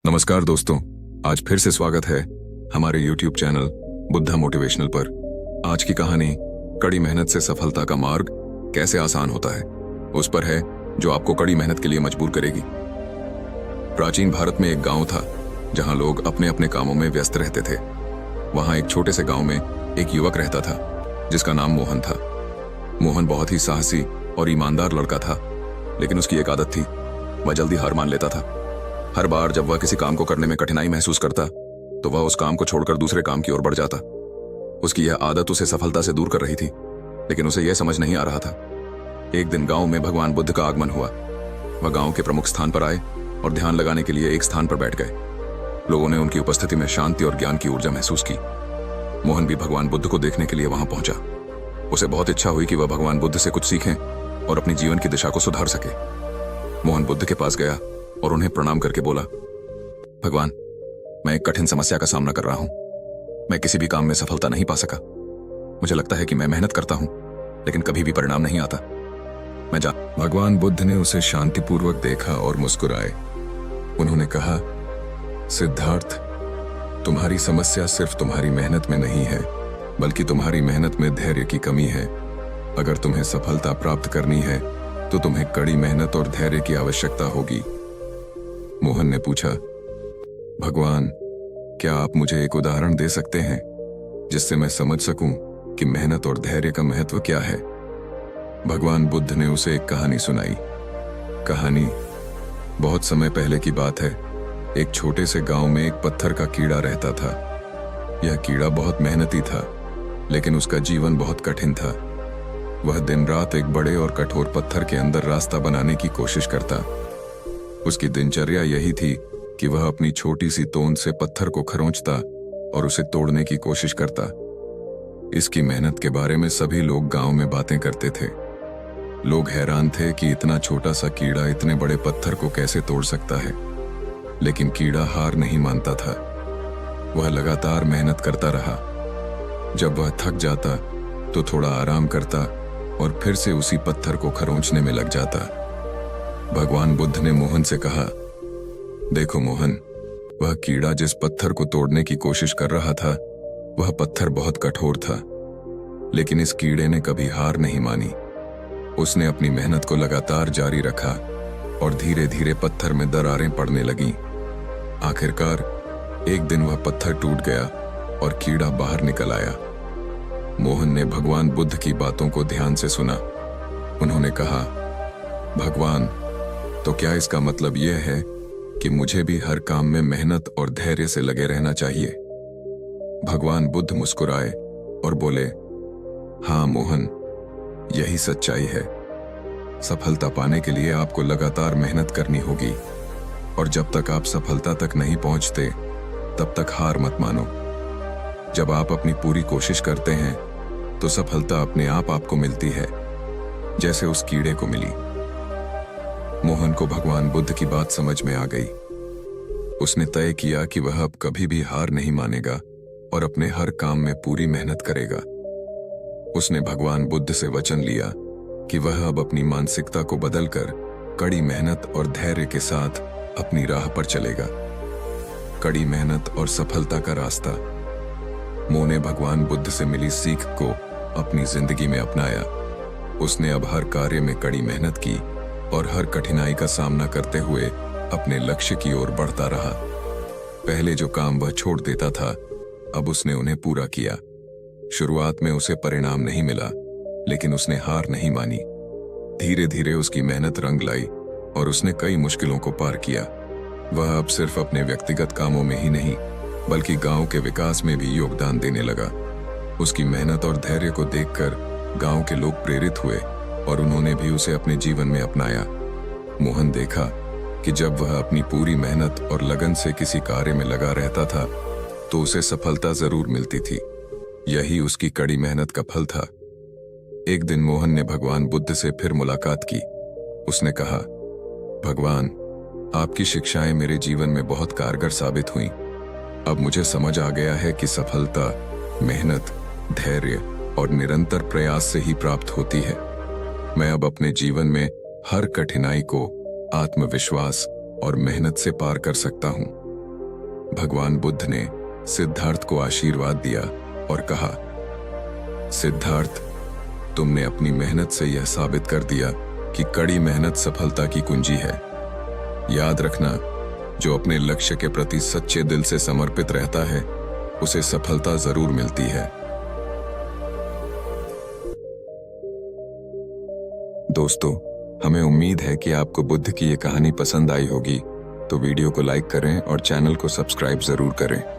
नमस्कार दोस्तों, आज फिर से स्वागत है हमारे YouTube चैनल बुद्धा मोटिवेशनल पर। आज की कहानी कड़ी मेहनत से सफलता का मार्ग कैसे आसान होता है उस पर है, जो आपको कड़ी मेहनत के लिए मजबूर करेगी। प्राचीन भारत में एक गांव था जहां लोग अपने अपने कामों में व्यस्त रहते थे। वहां एक छोटे से गांव में एक युवक रहता था जिसका नाम मोहन था। मोहन बहुत ही साहसी और ईमानदार लड़का था, लेकिन उसकी एक आदत थी, वह जल्दी हार मान लेता था। हर बार जब वह किसी काम को करने में कठिनाई महसूस करता तो वह उस काम को छोड़कर दूसरे काम की ओर बढ़ जाता। उसकी यह आदत उसे सफलता से दूर कर रही थी, लेकिन उसे यह समझ नहीं आ रहा था। एक दिन गांव में भगवान बुद्ध का आगमन हुआ। वह गांव के प्रमुख स्थान पर आए और ध्यान लगाने के लिए एक स्थान पर बैठ गए। लोगों ने उनकी उपस्थिति में शांति और ज्ञान की ऊर्जा महसूस की। मोहन भी भगवान बुद्ध को देखने के लिए वहां पहुंचा। उसे बहुत इच्छा हुई कि वह भगवान बुद्ध से कुछ सीखें और अपनी जीवन की दिशा को सुधार सके। मोहन बुद्ध के पास गया और उन्हें प्रणाम करके बोला, भगवान, मैं एक कठिन समस्या का सामना कर रहा हूं। मैं किसी भी काम में सफलता नहीं पा सका। मुझे लगता है कि मैं मेहनत करता हूं, लेकिन कभी भी परिणाम नहीं आता। भगवान बुद्ध ने उसे शांतिपूर्वक देखा और मुस्कुराए। उन्होंने कहा, सिद्धार्थ, तुम्हारी समस्या सिर्फ तुम्हारी मेहनत में नहीं है, बल्कि तुम्हारी मेहनत में धैर्य की कमी है। अगर तुम्हें सफलता प्राप्त करनी है तो तुम्हें कड़ी मेहनत और धैर्य की आवश्यकता होगी। मोहन ने पूछा, भगवान, क्या आप मुझे एक उदाहरण दे सकते हैं जिससे मैं समझ सकूं कि मेहनत और धैर्य का महत्व क्या है? भगवान बुद्ध ने उसे एक कहानी सुनाई। कहानी बहुत समय पहले की बात है। एक छोटे से गांव में एक पत्थर का कीड़ा रहता था। यह कीड़ा बहुत मेहनती था, लेकिन उसका जीवन बहुत कठिन था। वह दिन रात एक बड़े और कठोर पत्थर के अंदर रास्ता बनाने की कोशिश करता। उसकी दिनचर्या यही थी कि वह अपनी छोटी सी तोंद से पत्थर को खरोंचता और उसे तोड़ने की कोशिश करता। इसकी मेहनत के बारे में सभी लोग गांव में बातें करते थे। लोग हैरान थे कि इतना छोटा सा कीड़ा इतने बड़े पत्थर को कैसे तोड़ सकता है। लेकिन कीड़ा हार नहीं मानता था। वह लगातार मेहनत करता रहा। जब वह थक जाता तो थोड़ा आराम करता और फिर से उसी पत्थर को खरोंचने में लग जाता। भगवान बुद्ध ने मोहन से कहा, देखो मोहन, वह कीड़ा जिस पत्थर को तोड़ने की कोशिश कर रहा था, वह पत्थर बहुत कठोर था, लेकिन इस कीड़े ने कभी हार नहीं मानी। उसने अपनी मेहनत को लगातार जारी रखा और धीरे धीरे पत्थर में दरारें पड़ने लगीं। आखिरकार एक दिन वह पत्थर टूट गया और कीड़ा बाहर निकल आया। मोहन ने भगवान बुद्ध की बातों को ध्यान से सुना। उन्होंने कहा, भगवान, तो क्या इसका मतलब यह है कि मुझे भी हर काम में मेहनत और धैर्य से लगे रहना चाहिए? भगवान बुद्ध मुस्कुराए और बोले, हाँ मोहन, यही सच्चाई है। सफलता पाने के लिए आपको लगातार मेहनत करनी होगी, और जब तक आप सफलता तक नहीं पहुंचते तब तक हार मत मानो। जब आप अपनी पूरी कोशिश करते हैं तो सफलता अपने आप आपको मिलती है, जैसे उस कीड़े को मिली। मोहन को भगवान बुद्ध की बात समझ में आ गई। उसने तय किया कि वह अब कभी भी हार नहीं मानेगा और अपने हर काम में पूरी मेहनत करेगा। उसने भगवान बुद्ध से वचन लिया कि वह अब अपनी मानसिकता को बदलकर कड़ी मेहनत और धैर्य के साथ अपनी राह पर चलेगा। कड़ी मेहनत और सफलता का रास्ता। मोहन ने भगवान बुद्ध से मिली सीख को अपनी जिंदगी में अपनाया। उसने अब हर कार्य में कड़ी मेहनत की और हर कठिनाई का सामना करते हुए अपने लक्ष्य की ओर बढ़ता रहा। पहले जो काम वह छोड़ देता था, अब उसने उन्हें पूरा किया। शुरुआत में उसे परिणाम नहीं मिला, लेकिन उसने हार नहीं मानी। धीरे धीरे उसकी मेहनत रंग लाई और उसने कई मुश्किलों को पार किया। वह अब सिर्फ अपने व्यक्तिगत कामों में ही नहीं, बल्कि गांव के विकास में भी योगदान देने लगा। उसकी मेहनत और धैर्य को देखकर गांव के लोग प्रेरित हुए और उन्होंने भी उसे अपने जीवन में अपनाया। मोहन देखा कि जब वह अपनी पूरी मेहनत और लगन से किसी कार्य में लगा रहता था तो उसे सफलता जरूर मिलती थी। यही उसकी कड़ी मेहनत का फल था। एक दिन मोहन ने भगवान बुद्ध से फिर मुलाकात की। उसने कहा, भगवान, आपकी शिक्षाएं मेरे जीवन में बहुत कारगर साबित हुईं। अब मुझे समझ आ गया है कि सफलता मेहनत, धैर्य और निरंतर प्रयास से ही प्राप्त होती है। मैं अब अपने जीवन में हर कठिनाई को आत्मविश्वास और मेहनत से पार कर सकता हूं। भगवान बुद्ध ने सिद्धार्थ को आशीर्वाद दिया और कहा, सिद्धार्थ, तुमने अपनी मेहनत से यह साबित कर दिया कि कड़ी मेहनत सफलता की कुंजी है। याद रखना, जो अपने लक्ष्य के प्रति सच्चे दिल से समर्पित रहता है, उसे सफलता जरूर मिलती है। दोस्तों, हमें उम्मीद है कि आपको बुद्ध की ये कहानी पसंद आई होगी, तो वीडियो को लाइक करें और चैनल को सब्सक्राइब जरूर करें।